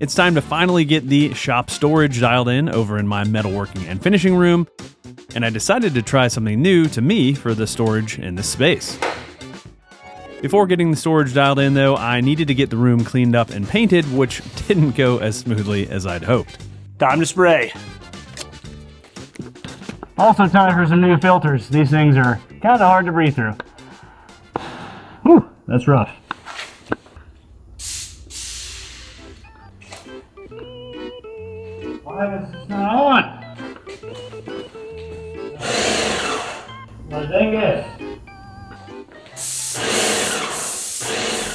It's time to finally get the shop storage dialed in over in my metalworking and finishing room, and I decided to try something new to me for the storage in this space. Before getting the storage dialed in though, I needed to get the room cleaned up and painted, which didn't go as smoothly as I'd hoped. Time to spray. Also time for some new filters. These things are kind of hard to breathe through. Whew, that's rough. Why is this not on? What dang it?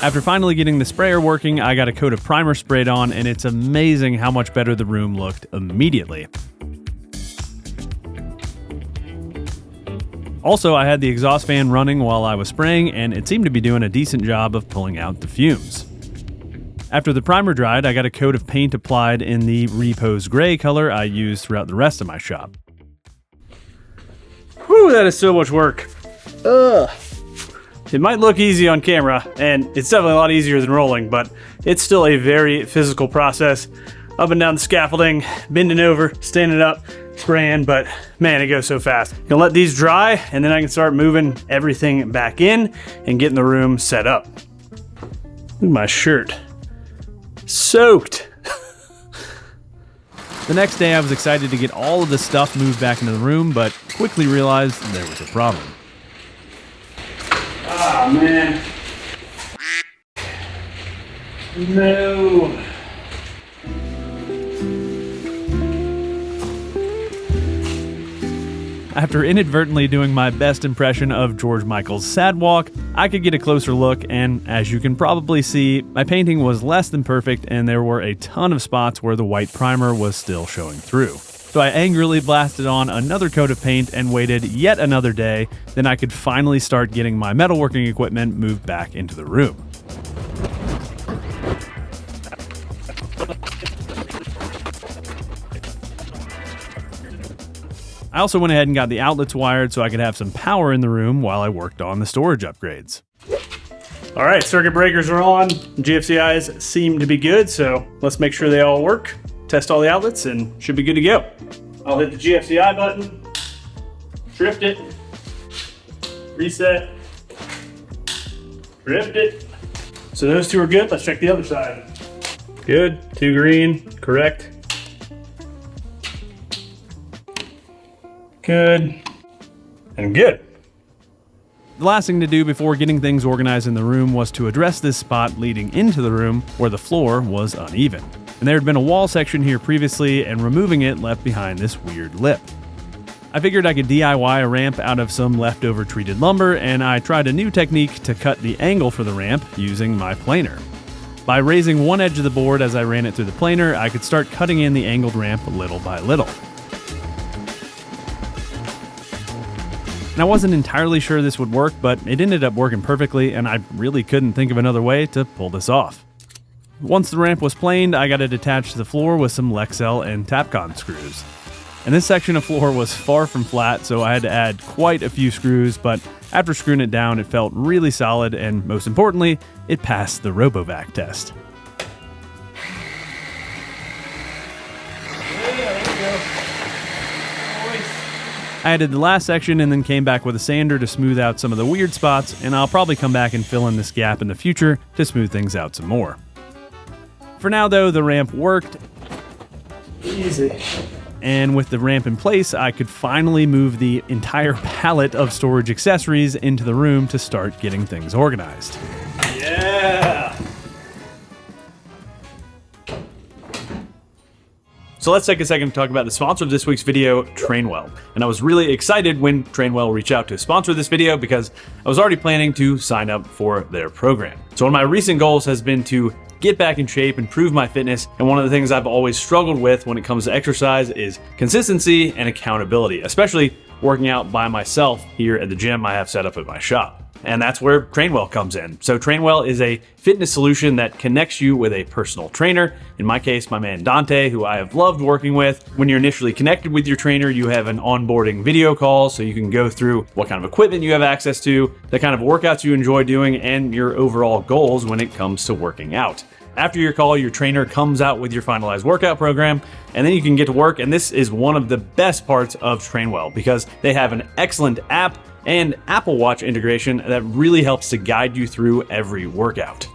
After finally getting the sprayer working, I got a coat of primer sprayed on, and it's amazing how much better the room looked immediately. Also, I had the exhaust fan running while I was spraying, and it seemed to be doing a decent job of pulling out the fumes. After the primer dried, I got a coat of paint applied in the Repose Gray color I used throughout the rest of my shop. Whew, that is so much work. Ugh. It might look easy on camera, and it's definitely a lot easier than rolling, but it's still a very physical process. Up and down the scaffolding, bending over, standing up, spraying, but man, it goes so fast. Gonna let these dry, and then I can start moving everything back in and getting the room set up. Look at my shirt. Soaked. The next day I was excited to get all of the stuff moved back into the room, but quickly realized there was a problem. Ah, man. No. After inadvertently doing my best impression of George Michael's Sad Walk, I could get a closer look, and as you can probably see, my painting was less than perfect and there were a ton of spots where the white primer was still showing through. So I angrily blasted on another coat of paint and waited yet another day, then I could finally start getting my metalworking equipment moved back into the room. I also went ahead and got the outlets wired so I could have some power in the room while I worked on the storage upgrades. All right, circuit breakers are on. GFCIs seem to be good, so let's make sure they all work. Test all the outlets and should be good to go. I'll hit the GFCI button, tripped it, reset, tripped it. So those two are good. Let's check the other side. Good, 2 green, correct. Good, and good. The last thing to do before getting things organized in the room was to address this spot leading into the room where the floor was uneven. And there had been a wall section here previously, and removing it left behind this weird lip. I figured I could DIY a ramp out of some leftover treated lumber, and I tried a new technique to cut the angle for the ramp using my planer. By raising one edge of the board as I ran it through the planer, I could start cutting in the angled ramp little by little. And I wasn't entirely sure this would work, but it ended up working perfectly, and I really couldn't think of another way to pull this off. Once the ramp was planed, I got it attached to the floor with some Lexel and Tapcon screws. And this section of floor was far from flat, so I had to add quite a few screws, but after screwing it down, it felt really solid, and most importantly, it passed the RoboVac test. I added the last section and then came back with a sander to smooth out some of the weird spots, and I'll probably come back and fill in this gap in the future to smooth things out some more. For now though, the ramp worked. Easy. And with the ramp in place, I could finally move the entire pallet of storage accessories into the room to start getting things organized. Yeah! So let's take a second to talk about the sponsor of this week's video, Trainwell. And I was really excited when Trainwell reached out to sponsor this video because I was already planning to sign up for their program. So one of my recent goals has been to get back in shape, improve my fitness, and one of the things I've always struggled with when it comes to exercise is consistency and accountability, especially working out by myself here at the gym I have set up at my shop. And that's where Trainwell comes in. So Trainwell is a fitness solution that connects you with a personal trainer. In my case, my man Dante, who I have loved working with. When you're initially connected with your trainer, you have an onboarding video call so you can go through what kind of equipment you have access to, the kind of workouts you enjoy doing, and your overall goals when it comes to working out. After your call, your trainer comes out with your finalized workout program, and then you can get to work. And this is one of the best parts of Trainwell because they have an excellent app and Apple Watch integration that really helps to guide you through every workout.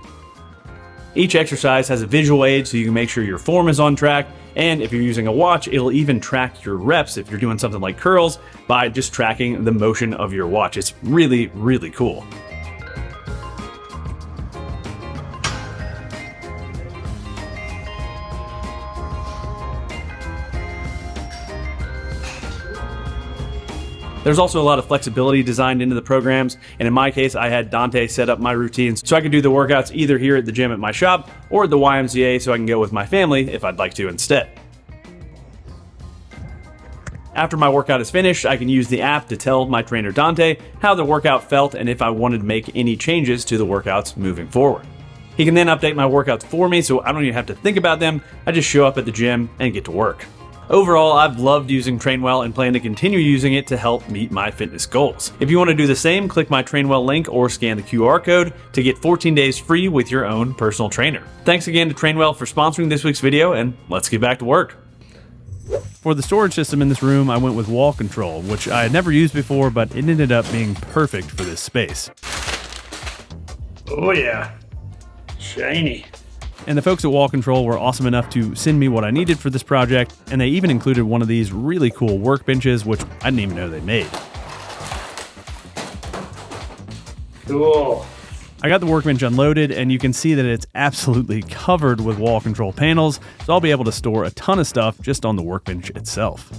Each exercise has a visual aid so you can make sure your form is on track, and if you're using a watch, it'll even track your reps if you're doing something like curls by just tracking the motion of your watch. It's really, really cool. There's also a lot of flexibility designed into the programs, and in my case, I had Dante set up my routines so I could do the workouts either here at the gym at my shop or at the YMCA so I can go with my family if I'd like to instead. After my workout is finished, I can use the app to tell my trainer Dante how the workout felt and if I wanted to make any changes to the workouts moving forward. He can then update my workouts for me so I don't even have to think about them. I just show up at the gym and get to work. Overall, I've loved using Trainwell and plan to continue using it to help meet my fitness goals. If you want to do the same, click my Trainwell link or scan the QR code to get 14 days free with your own personal trainer. Thanks again to Trainwell for sponsoring this week's video, and let's get back to work. For the storage system in this room, I went with wall control, which I had never used before, but it ended up being perfect for this space. Oh yeah, shiny. And the folks at Wall Control were awesome enough to send me what I needed for this project, and they even included one of these really cool workbenches, which I didn't even know they made. Cool. I got the workbench unloaded, and you can see that it's absolutely covered with wall control panels, so I'll be able to store a ton of stuff just on the workbench itself.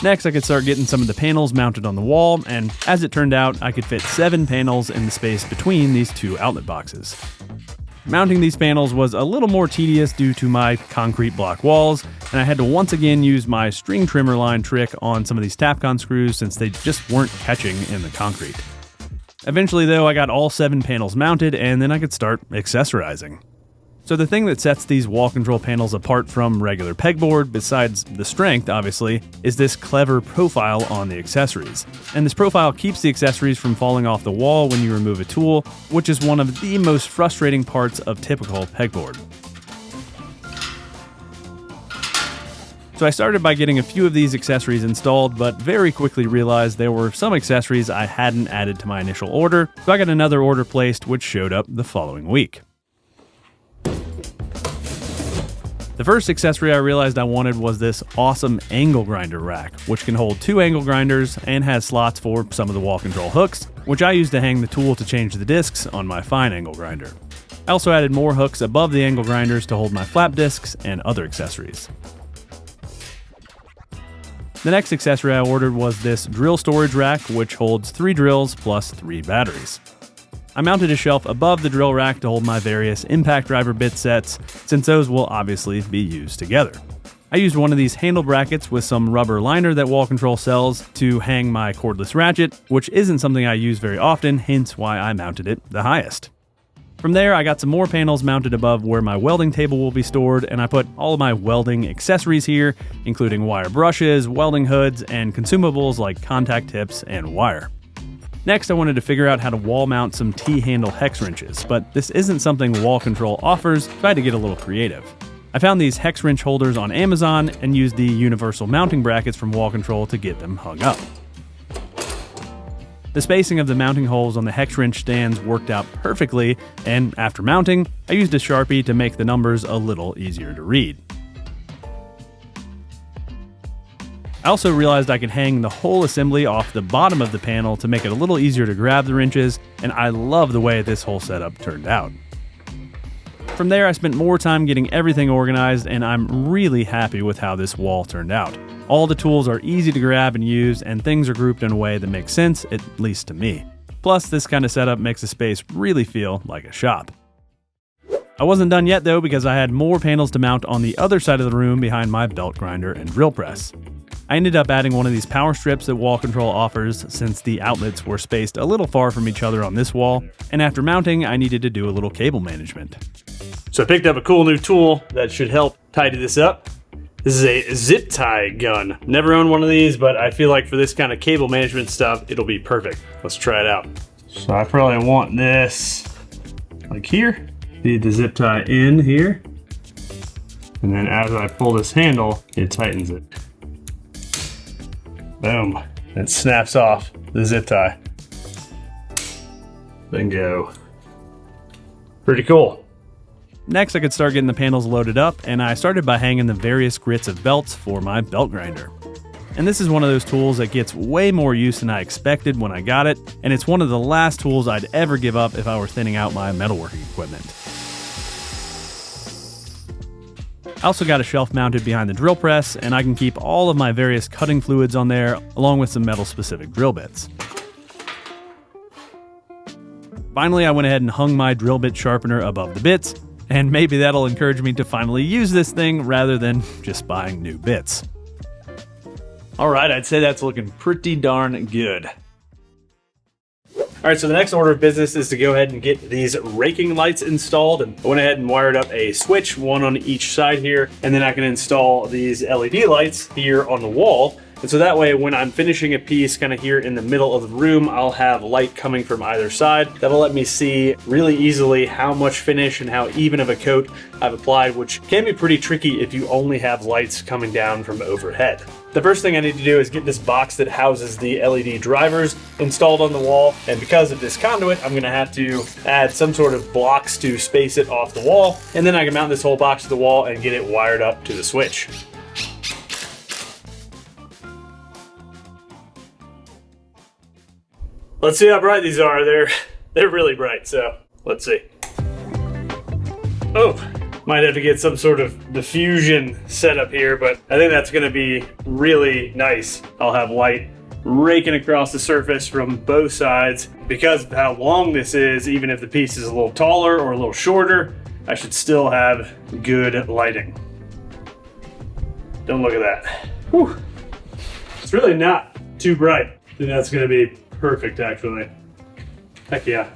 Next, I could start getting some of the panels mounted on the wall, and as it turned out, I could fit 7 panels in the space between these 2 outlet boxes. Mounting these panels was a little more tedious due to my concrete block walls, and I had to once again use my string trimmer line trick on some of these Tapcon screws since they just weren't catching in the concrete. Eventually though, I got all 7 panels mounted, and then I could start accessorizing. So the thing that sets these wall control panels apart from regular pegboard, besides the strength obviously, is this clever profile on the accessories. And this profile keeps the accessories from falling off the wall when you remove a tool, which is one of the most frustrating parts of typical pegboard. So I started by getting a few of these accessories installed, but very quickly realized there were some accessories I hadn't added to my initial order, so I got another order placed which showed up the following week. The first accessory I realized I wanted was this awesome angle grinder rack, which can hold 2 angle grinders and has slots for some of the wall control hooks, which I use to hang the tool to change the discs on my fine angle grinder. I also added more hooks above the angle grinders to hold my flap discs and other accessories. The next accessory I ordered was this drill storage rack, which holds 3 drills plus 3 batteries. I mounted a shelf above the drill rack to hold my various impact driver bit sets, since those will obviously be used together. I used one of these handle brackets with some rubber liner that Wall Control sells to hang my cordless ratchet, which isn't something I use very often, hence why I mounted it the highest. From there, I got some more panels mounted above where my welding table will be stored, and I put all of my welding accessories here, including wire brushes, welding hoods, and consumables like contact tips and wire. Next, I wanted to figure out how to wall mount some T-handle hex wrenches, but this isn't something Wall Control offers, so I had to get a little creative. I found these hex wrench holders on Amazon and used the universal mounting brackets from Wall Control to get them hung up. The spacing of the mounting holes on the hex wrench stands worked out perfectly, and after mounting, I used a Sharpie to make the numbers a little easier to read. I also realized I could hang the whole assembly off the bottom of the panel to make it a little easier to grab the wrenches, and I love the way this whole setup turned out. From there, I spent more time getting everything organized, and I'm really happy with how this wall turned out. All the tools are easy to grab and use, and things are grouped in a way that makes sense, at least to me. Plus, this kind of setup makes the space really feel like a shop. I wasn't done yet though, because I had more panels to mount on the other side of the room behind my belt grinder and drill press. I ended up adding one of these power strips that Wall Control offers since the outlets were spaced a little far from each other on this wall, and after mounting, I needed to do a little cable management. So I picked up a cool new tool that should help tidy this up. This is a zip tie gun. Never owned one of these, but I feel like for this kind of cable management stuff, it'll be perfect. Let's try it out. So I probably want this like here. feed the zip tie in here. And then as I pull this handle, it tightens it. Boom. It snaps off the zip tie. Bingo. Pretty cool. Next, I could start getting the panels loaded up, and I started by hanging the various grits of belts for my belt grinder. And this is one of those tools that gets way more use than I expected when I got it, and it's one of the last tools I'd ever give up if I were thinning out my metalworking equipment. I also got a shelf mounted behind the drill press, and I can keep all of my various cutting fluids on there, along with some metal-specific drill bits. Finally, I went ahead and hung my drill bit sharpener above the bits, and maybe that'll encourage me to finally use this thing rather than just buying new bits. All right, I'd say that's looking pretty darn good. All right, so the next order of business is to go ahead and get these raking lights installed. And I went ahead and wired up a switch, one on each side here, and then I can install these LED lights here on the wall. And so that way, when I'm finishing a piece kind of here in the middle of the room, I'll have light coming from either side. That'll let me see really easily how much finish and how even of a coat I've applied, which can be pretty tricky if you only have lights coming down from overhead. The first thing I need to do is get this box that houses the LED drivers installed on the wall. And because of this conduit, I'm gonna have to add some sort of blocks to space it off the wall. And then I can mount this whole box to the wall and get it wired up to the switch. Let's see how bright these are. They're really bright, so let's see. Oh, might have to get some sort of diffusion setup here, but I think that's gonna be really nice. I'll have light raking across the surface from both sides. Because of how long this is, even if the piece is a little taller or a little shorter, I should still have good lighting. Don't look at that. Whew. It's really not too bright. I think that's gonna be perfect, actually. Heck yeah.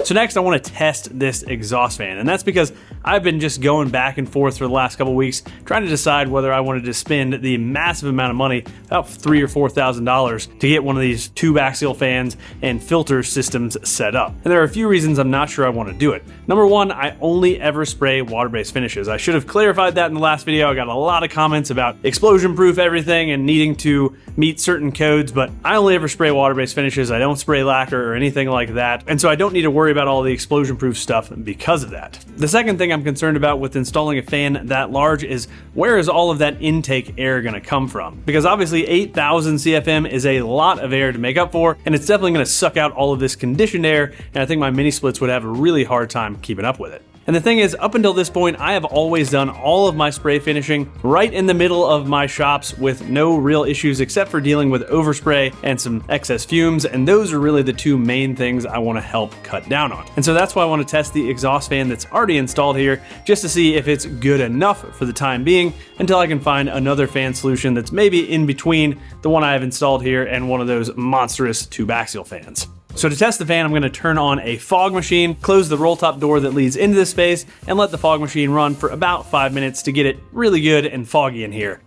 So next I want to test this exhaust fan, and that's because I've been just going back and forth for the last couple weeks trying to decide whether I wanted to spend the massive amount of money, about $3,000 or $4,000, to get one of these tube axial fans and filter systems set up. And there are a few reasons I'm not sure I want to do it. Number one, I only ever spray water-based finishes. I should have clarified that in the last video. I got a lot of comments about explosion-proof everything and needing to meet certain codes, but I only ever spray water-based finishes. I don't spray lacquer or anything like that, and so I don't need to worry about all the explosion-proof stuff because of that. The second thing I'm concerned about with installing a fan that large is where is all of that intake air going to come from? Because obviously 8,000 CFM is a lot of air to make up for, and it's definitely going to suck out all of this conditioned air, and I think my mini splits would have a really hard time keeping up with it. And the thing is, up until this point, I have always done all of my spray finishing right in the middle of my shops with no real issues except for dealing with overspray and some excess fumes, and those are really the two main things I want to help cut down on. And so that's why I want to test the exhaust fan that's already installed here, just to see if it's good enough for the time being until I can find another fan solution that's maybe in between the one I have installed here and one of those monstrous tube axial fans. So to test the fan, I'm going to turn on a fog machine, close the roll top door that leads into this space, and let the fog machine run for about 5 minutes to get it really good and foggy in here.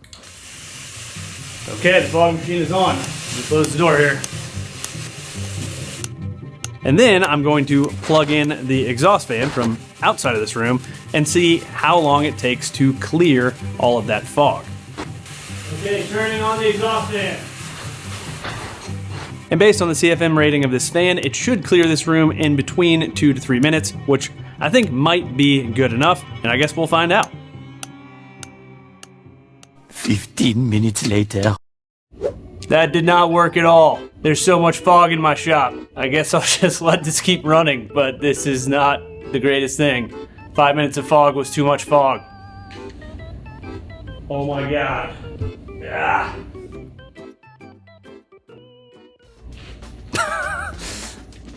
Okay, the fog machine is on. Let me close the door here. And then I'm going to plug in the exhaust fan from outside of this room and see how long it takes to clear all of that fog. Okay, turning on the exhaust fan. And based on the CFM rating of this fan, it should clear this room in between 2 to 3 minutes, which I think might be good enough, and I guess we'll find out. 15 minutes later. That did not work at all. There's so much fog in my shop. I guess I'll just let this keep running, but this is not the greatest thing. 5 minutes of fog was too much fog. Oh my God. Yeah.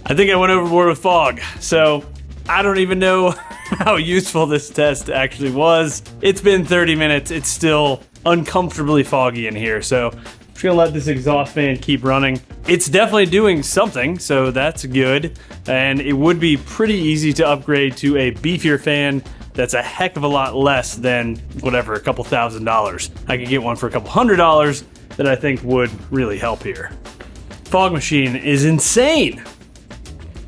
I think I went overboard with fog, so I don't even know how useful this test actually was. It's been 30 minutes, it's still uncomfortably foggy in here, so I'm just gonna let this exhaust fan keep running. It's definitely doing something, so that's good, and it would be pretty easy to upgrade to a beefier fan that's a heck of a lot less than whatever, a couple $1,000s. I could get one for a couple $100s that I think would really help here. Fog machine is insane.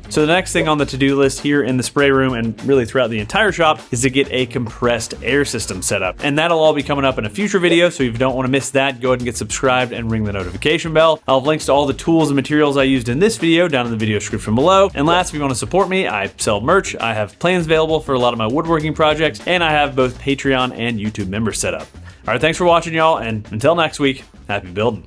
So the next thing on the to-do list here in the spray room and really throughout the entire shop is to get a compressed air system set up. And that'll all be coming up in a future video, so if you don't want to miss that, go ahead and get subscribed and ring the notification bell. I'll have links to all the tools and materials I used in this video down in the video description below. And last, if you want to support me, I sell merch. I have plans available for a lot of my woodworking projects, and I have both Patreon and YouTube members set up. All right, thanks for watching, y'all, and until next week, happy building.